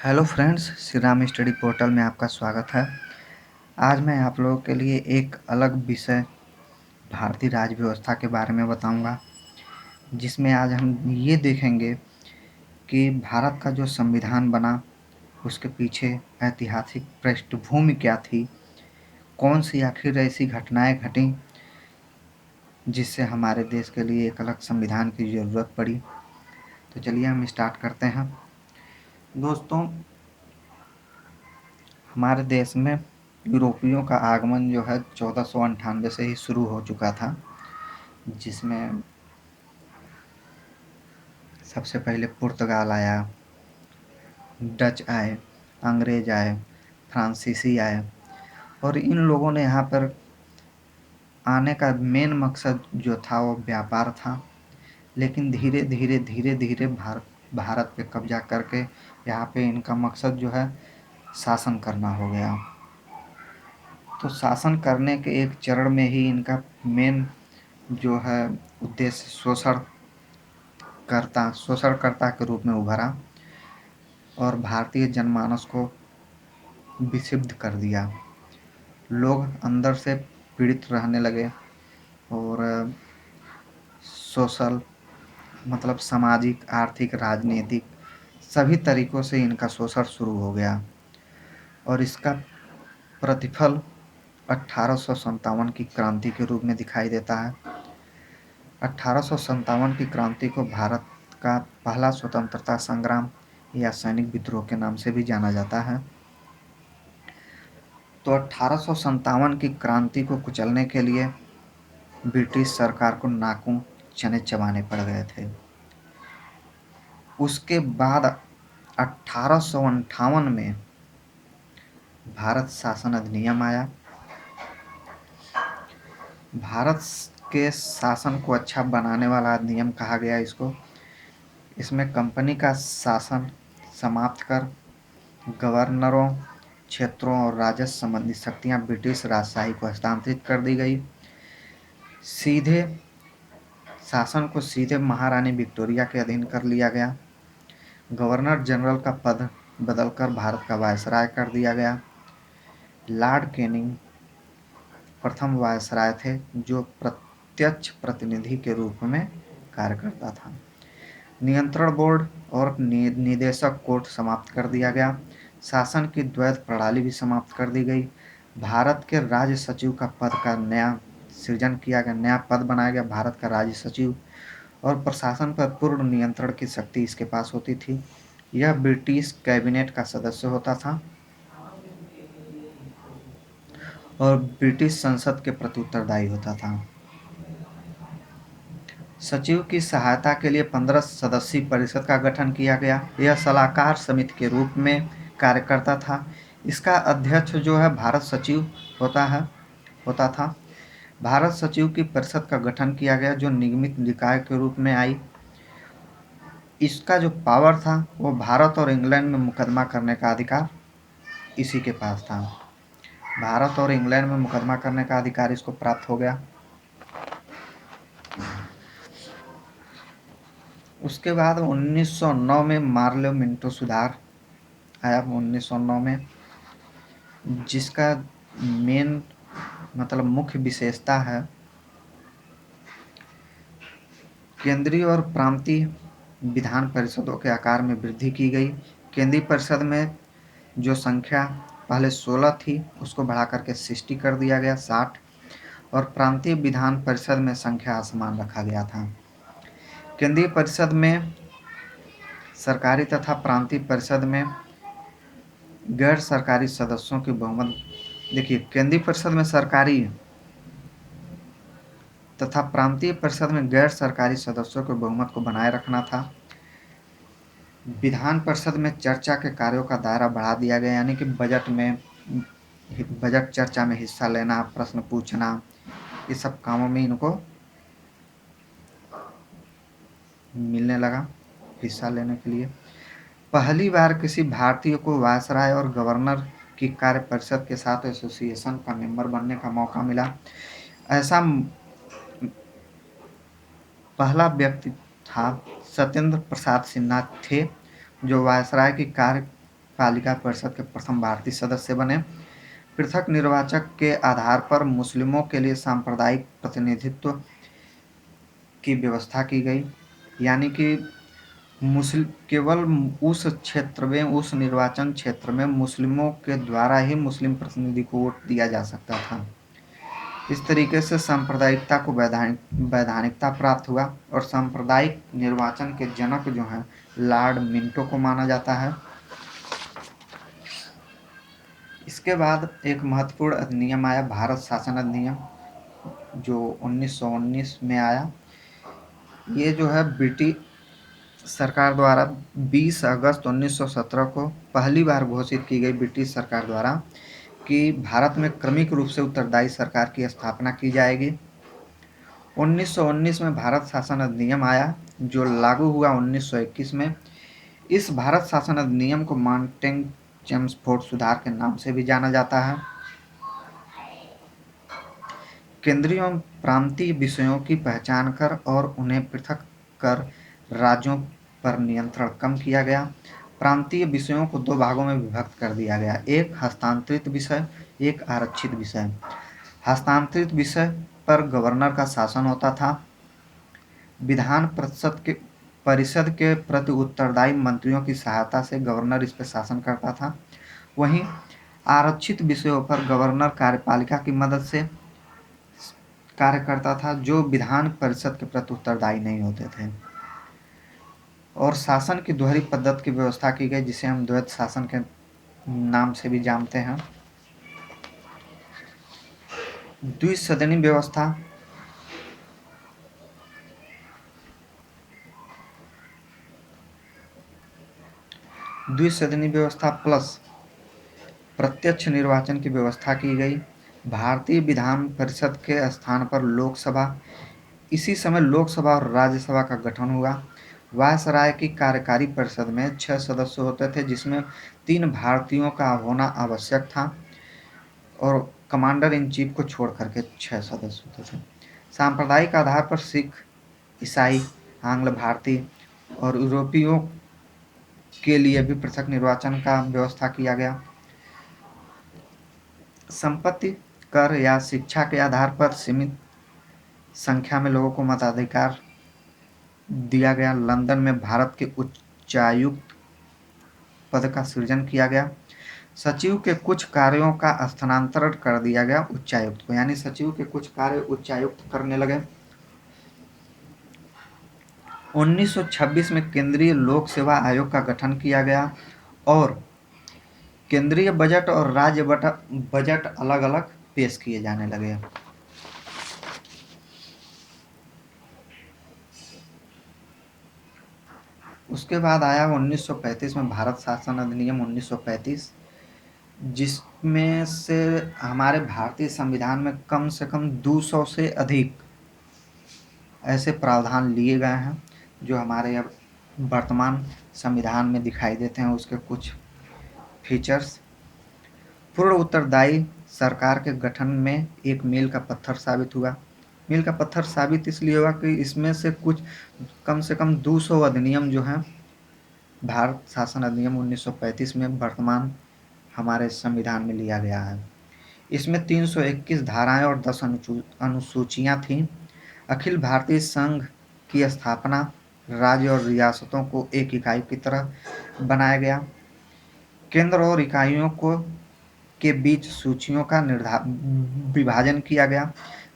Hello friends, Shri Ram study portal में आपका स्वागत है। आज मैं आप लोगों के लिए एक अलग विषय भारतीय राज्य व्यवस्था के बारे में बताऊंगा, जिसमें आज हम ये देखेंगे कि भारत का जो संविधान बना उसके पीछे ऐतिहासिक पृष्ठभूमि क्या थी, कौन सी आखिर ऐसी घटनाएं घटी जिससे हमारे देश के लिए एक अलग संविधान की ज़रूरत पड़ी। तो चलिए हम स्टार्ट करते हैं। दोस्तों, हमारे देश में यूरोपियों का आगमन जो है 1498 से ही शुरू हो चुका था, जिसमें सबसे पहले पुर्तगाल आया, डच आए, अंग्रेज आए, फ्रांसीसी आए और इन लोगों ने यहाँ पर आने का मेन मकसद जो था वो व्यापार था। लेकिन धीरे धीरे भारत पे कब्जा करके यहाँ पे इनका मकसद जो है शासन करना हो गया। तो शासन करने के एक चरण में ही इनका मेन जो है उद्देश्य शोषणकर्ता के रूप में उभरा और भारतीय जनमानस को विक्षिप्त कर दिया। लोग अंदर से पीड़ित रहने लगे और सोशल मतलब सामाजिक, आर्थिक, राजनीतिक सभी तरीकों से इनका शोषण शुरू हो गया और इसका प्रतिफल 1857 की क्रांति के रूप में दिखाई देता है। 1857 की क्रांति को भारत का पहला स्वतंत्रता संग्राम या सैनिक विद्रोह के नाम से भी जाना जाता है। तो 1857 की क्रांति को कुचलने के लिए ब्रिटिश सरकार को नाखून चने चबाने पड़ गए थे। उसके बाद 1858 में भारत शासन अधिनियम आया। भारत के शासन को अच्छा बनाने वाला अधिनियम कहा गया इसको। इसमें कंपनी का शासन समाप्त कर गवर्नरों, क्षेत्रों और राजस्व संबंधी शक्तियां ब्रिटिश राजशाही को हस्तांतरित कर दी गई। सीधे शासन को सीधे महारानी विक्टोरिया के अधीन कर लिया गया। गवर्नर जनरल का पद बदलकर भारत का वायसराय कर दिया गया। लॉर्ड कैनिंग प्रथम वायसराय थे, जो प्रत्यक्ष प्रतिनिधि के रूप में कार्य करता था। नियंत्रण बोर्ड और निदेशक कोर्ट समाप्त कर दिया गया। शासन की द्वैध प्रणाली भी समाप्त कर दी गई। भारत के राज्य सचिव का पद का नया सृजन किया गया, नया पद बनाया गया भारत का राज्य सचिव, और प्रशासन पर पूर्ण नियंत्रण की शक्ति इसके पास होती थी। यह ब्रिटिश कैबिनेट का सदस्य होता था और ब्रिटिश संसद के प्रति उत्तरदायी होता था। सचिव की सहायता के लिए 15 सदस्यीय परिषद का गठन किया गया। यह सलाहकार समिति के रूप में कार्य करता था। इसका अध्यक्ष जो है भारत सचिव होता था। भारत सचिव की परिषद का गठन किया गया, जो निगमित निकाय के रूप में आई। इसका जो पावर था वो भारत और इंग्लैंड में मुकदमा करने का अधिकार इसी के पास था। भारत और इंग्लैंड में मुकदमा करने का अधिकार इसको प्राप्त हो गया। उसके बाद 1909 में मार्लो मिंटो सुधार आया 1909 में, जिसका मेन मतलब मुख्य विशेषता है केंद्रीय और प्रांतीय विधान परिषदों के आकार में वृद्धि की गई। केंद्रीय परिषद में जो संख्या पहले 16 थी उसको बढ़ा करके 60 कर दिया गया, 60, और प्रांतीय विधान परिषद में संख्या असमान रखा गया था। केंद्रीय परिषद में सरकारी तथा प्रांतीय परिषद में गैर सरकारी सदस्यों की बहुमत। देखिए, केंद्रीय परिषद में सरकारी तथा प्रांतीय परिषद में गैर सरकारी सदस्यों के बहुमत को बनाए रखना था। विधान परिषद में चर्चा के कार्यों का दायरा बढ़ा दिया गया, यानी कि बजट चर्चा में हिस्सा लेना, प्रश्न पूछना, ये सब कामों में इनको मिलने लगा हिस्सा लेने के लिए। पहली बार किसी भारतीय को वायसराय और गवर्नर की कार्य परिषद के साथ एसोसिएशन का मेंबर बनने का मौका मिला। ऐसा पहला व्यक्ति था सत्येंद्र प्रसाद सिन्हा थे, जो वायसराय की कार्य पालिका परिषद के प्रथम भारतीय सदस्य बने। पृथक निर्वाचक के आधार पर मुस्लिमों के लिए सांप्रदायिक प्रतिनिधित्व की व्यवस्था की गई, यानी कि मुस्लिम केवल उस क्षेत्र में, उस निर्वाचन क्षेत्र में मुस्लिमों के द्वारा ही मुस्लिम प्रतिनिधि को वोट दिया जा सकता था। इस तरीके से सांप्रदायिकता को वैधानिकता प्राप्त हुआ और सांप्रदायिक निर्वाचन के जनक जो हैं लॉर्ड मिंटो को माना जाता है। इसके बाद एक महत्वपूर्ण अधिनियम आया, भारत शासन अधिनियम, जो 1919 में आया। ये जो है ब्रिटिश सरकार द्वारा 20 अगस्त 1917 को पहली बार घोषित की गई, ब्रिटिश सरकार द्वारा, कि भारत में क्रमिक रूप से उत्तरदायी सरकार की स्थापना की जाएगी। 1919 में भारत शासन अधिनियम आया जो लागू हुआ 1921 में। इस भारत शासन अधिनियम को मॉन्टेग चेम्सफोर्ड सुधार के नाम से भी जाना जाता है। केंद्रीय एवं प्रांतीय विषयों की पहचान कर और उन्हें पृथक कर राज्यों पर नियंत्रण कम किया गया। प्रांतीय विषयों को दो भागों में विभक्त कर दिया गया, एक हस्तांतरित विषय, एक आरक्षित विषय। हस्तांतरित विषय पर गवर्नर का शासन होता था। विधान परिषद के प्रति उत्तरदायी मंत्रियों की सहायता से गवर्नर इस पर शासन करता था। वहीं आरक्षित विषयों पर गवर्नर कार्यपालिका की मदद से कार्य करता था, जो विधान परिषद के प्रति उत्तरदायी नहीं होते थे। और शासन की दोहरी पद्धति की व्यवस्था की गई, जिसे हम द्वैत शासन के नाम से भी जानते हैं। द्विसदनी व्यवस्था, द्विसदनी व्यवस्था प्लस प्रत्यक्ष निर्वाचन की व्यवस्था की गई। भारतीय विधान परिषद के स्थान पर लोकसभा, इसी समय लोकसभा और राज्यसभा का गठन हुआ। वायसराय की कार्यकारी परिषद में 6 सदस्य होते थे, जिसमें 3 भारतीयों का होना आवश्यक था और कमांडर इन चीफ को छोड़ करके 6 सदस्य होते थे। सांप्रदायिक आधार पर सिख, ईसाई, आंग्ल भारतीय और यूरोपियों के लिए भी पृथक निर्वाचन का व्यवस्था किया गया। संपत्ति कर या शिक्षा के आधार पर सीमित संख्या में लोगों को मताधिकार दिया गया। लंदन में भारत के उच्चायुक्त पद का सृजन किया गया। सचिव के कुछ कार्यों का स्थानांतरण कर दिया गया उच्चायुक्त को, यानी सचिव के कुछ कार्य उच्चायुक्त करने लगे। 1926 में केंद्रीय लोक सेवा आयोग का गठन किया गया और केंद्रीय बजट और राज्य बजट अलग अलग पेश किए जाने लगे। उसके बाद आया 1935 में भारत शासन अधिनियम 1935, जिसमें से हमारे भारतीय संविधान में कम से कम 200 से अधिक ऐसे प्रावधान लिए गए हैं जो हमारे अब वर्तमान संविधान में दिखाई देते हैं। उसके कुछ फीचर्स: पूर्ण उत्तरदायी सरकार के गठन में एक मील का पत्थर साबित हुआ। मील का पत्थर साबित इसलिए हुआ कि इसमें से कुछ कम से कम 200 अधिनियम जो हैं भारत शासन अधिनियम 1935 में वर्तमान हमारे संविधान में लिया गया है। इसमें 321 धाराएं और 10 अनुसूचियां थीं। अखिल भारतीय संघ की स्थापना, राज्य और रियासतों को एक इकाई की तरह बनाया गया। केंद्र और इकाइयों को के बीच सूचियों का विभाजन किया गया,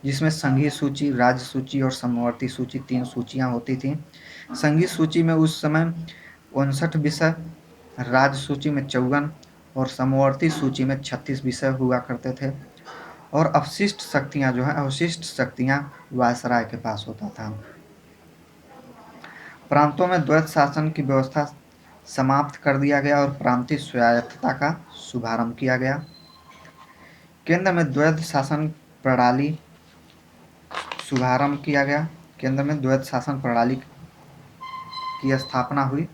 जिसमें संघीय सूची, राज्य सूची और समवर्ती सूची 3 सूचियां होती थीं। संघीय सूची में उस समय 59 विषय, राज्य सूची में 54 और समवर्ती सूची में 36 विषय हुआ करते थे। और अवशिष्ट शक्तियां जो है, अवशिष्ट शक्तियां वायसराय के पास होता था। प्रांतों में द्वैत शासन की व्यवस्था समाप्त कर दिया गया और प्रांतीय स्वायत्तता का शुभारंभ किया गया। केंद्र में द्वैत शासन प्रणाली शुभारंभ किया गया। केंद्र में द्वैत शासन प्रणाली की स्थापना हुई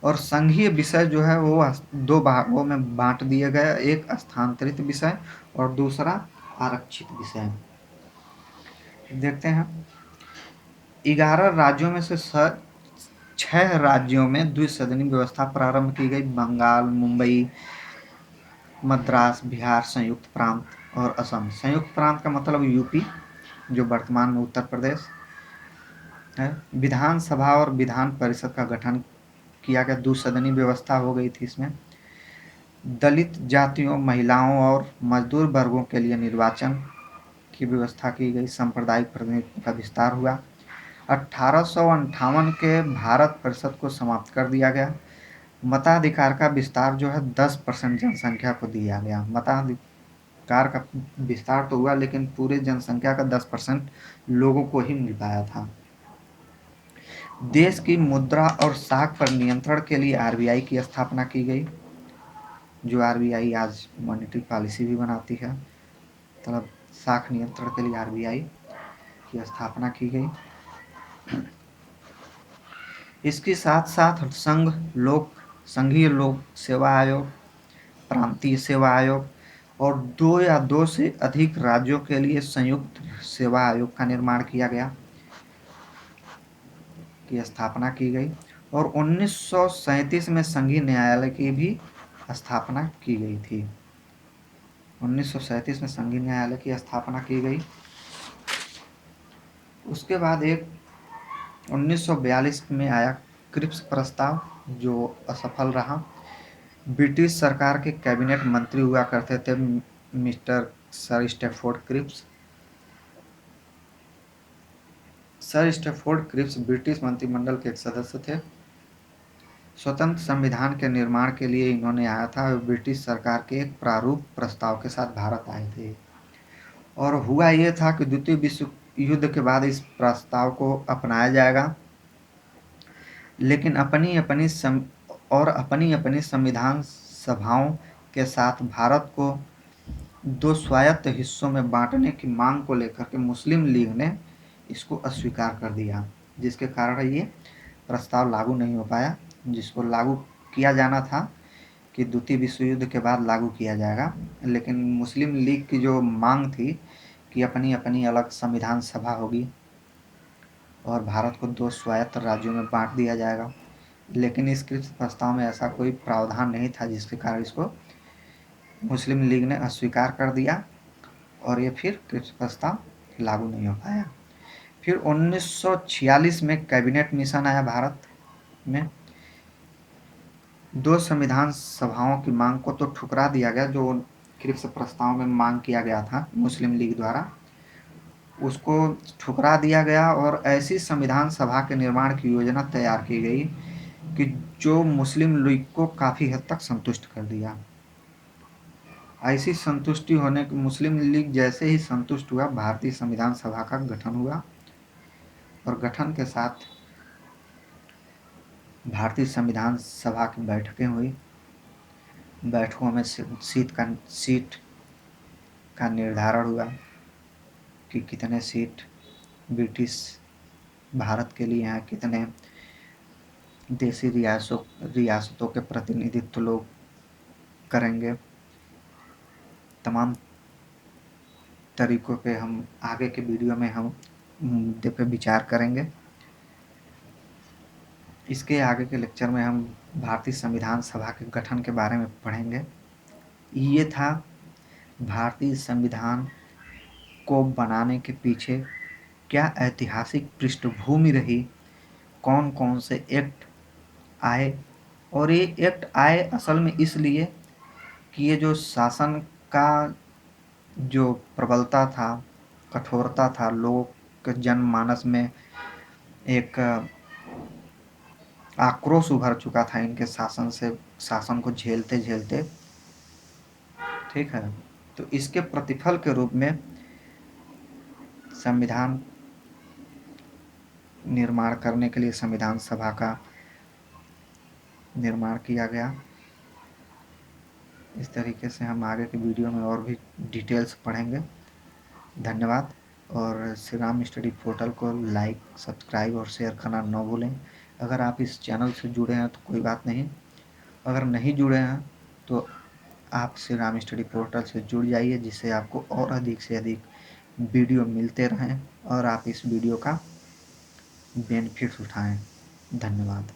और संघीय विषय जो है वो 2 भागों में बांट दिए गए, एक स्थानांतरित विषय और दूसरा आरक्षित विषय। देखते हैं, 11 राज्यों में से 6 राज्यों में द्विसदनी व्यवस्था प्रारंभ की गई। बंगाल, मुंबई, मद्रास, बिहार, संयुक्त प्रांत और असम। संयुक्त प्रांत का मतलब यूपी, जो वर्तमान में उत्तर प्रदेश है। विधानसभा और विधान परिषद का गठन किया गया। द्विसदनी व्यवस्था हो गई थी इसमें। दलित जातियों, महिलाओं और मजदूर वर्गों के लिए निर्वाचन की व्यवस्था की गई। सांप्रदायिक प्रतिनिधित्व का विस्तार हुआ। 1858 के भारत परिषद को समाप्त कर दिया गया। मताधिकार का विस्तार जो है 10% जनसंख्या को दिया गया। मताधिकार का विस्तार तो हुआ, लेकिन पूरे जनसंख्या का 10% लोगों को ही मिल पाया था। देश की मुद्रा और साख पर नियंत्रण के लिए आरबीआई की स्थापना की गई। जो आरबीआई आज मॉनेटरी पॉलिसी भी बनाती है, मतलब साख नियंत्रण के लिए आरबीआई की स्थापना की गई। इसके साथ साथ संघीय लोक सेवा आयोग, प्रांतीय सेवा आयोग और 2 या 2 से अधिक राज्यों के लिए संयुक्त सेवा आयोग का निर्माण किया गया, की स्थापना की गई। और 1937 में संघीय न्यायालय की भी स्थापना की गई थी। 1937 में संघीय न्यायालय की स्थापना की गई। उसके बाद एक 1942 में आया क्रिप्स प्रस्ताव, जो असफल रहा। ब्रिटिश सरकार के कैबिनेट मंत्री हुआ करते थे mister sir Stafford Cripps. Sir Stafford Cripps British मंत्रिमंडल के एक सदस्य थे। स्वतंत्र संविधान के निर्माण के लिए इन्होंने आया था और ब्रिटिश सरकार के एक प्रारूप प्रस्ताव के साथ भारत आए थे। और हुआ ये था कि द्वितीय विश्व युद्ध के बाद इस प्रस्ताव को अपनाया जाएगा, लेकिन अपनी अपनी संविधान सभाओं के साथ भारत को 2 स्वायत्त हिस्सों में बांटने की मांग को लेकर के मुस्लिम लीग ने इसको अस्वीकार कर दिया, जिसके कारण ये प्रस्ताव लागू नहीं हो पाया। जिसको लागू किया जाना था कि द्वितीय विश्व युद्ध के बाद लागू किया जाएगा, लेकिन मुस्लिम लीग की जो मांग थी कि अपनी अपनी अलग संविधान सभा होगी और भारत को 2 स्वायत्त राज्यों में बांट दिया जाएगा, लेकिन इस क्रिप्स प्रस्ताव में ऐसा कोई प्रावधान नहीं था, जिसके कारण इसको मुस्लिम लीग ने अस्वीकार कर दिया और ये फिर क्रिप्स प्रस्ताव लागू नहीं हो पाया। फिर 1946 में कैबिनेट मिशन आया भारत में। 2 संविधान सभाओं की मांग को तो ठुकरा दिया गया, जो क्रिप्स प्रस्ताव में मांग किया गया था मुस्लिम लीग द्वारा, उसको ठुकरा दिया गया और ऐसी संविधान सभा के निर्माण की योजना तैयार की गई कि जो मुस्लिम लीग को काफ़ी हद तक संतुष्ट कर दिया। ऐसी संतुष्टि होने की मुस्लिम लीग जैसे ही संतुष्ट हुआ, भारतीय संविधान सभा का गठन हुआ और गठन के साथ भारतीय संविधान सभा की बैठकें हुई। बैठकों में सीट का निर्धारण हुआ कि कितने सीट ब्रिटिश भारत के लिए हैं, कितने देसी रियासतों के प्रतिनिधित्व लोग करेंगे। तमाम तरीकों पे हम आगे के वीडियो में हम मुद्दे पे विचार करेंगे। इसके आगे के लेक्चर में हम भारतीय संविधान सभा के गठन के बारे में पढ़ेंगे। ये था भारतीय संविधान को बनाने के पीछे क्या ऐतिहासिक पृष्ठभूमि रही, कौन कौन से एक्ट आए, और ये एक्ट आए असल में इसलिए कि ये जो शासन का जो प्रबलता था, कठोरता था, लोगों के जनमानस में एक आक्रोश उभर चुका था इनके शासन को झेलते झेलते, ठीक है। तो इसके प्रतिफल के रूप में संविधान निर्माण करने के लिए संविधान सभा का निर्माण किया गया। इस तरीके से हम आगे के वीडियो में और भी डिटेल्स पढ़ेंगे। धन्यवाद। और श्री राम स्टडी पोर्टल को लाइक, सब्सक्राइब और शेयर करना न भूलें। अगर आप इस चैनल से जुड़े हैं तो कोई बात नहीं, अगर नहीं जुड़े हैं तो आप श्री राम स्टडी पोर्टल से जुड़ जाइए, जिससे आपको और अधिक से अधिक वीडियो मिलते रहें और आप इस वीडियो का बेनिफिट उठाएं। धन्यवाद।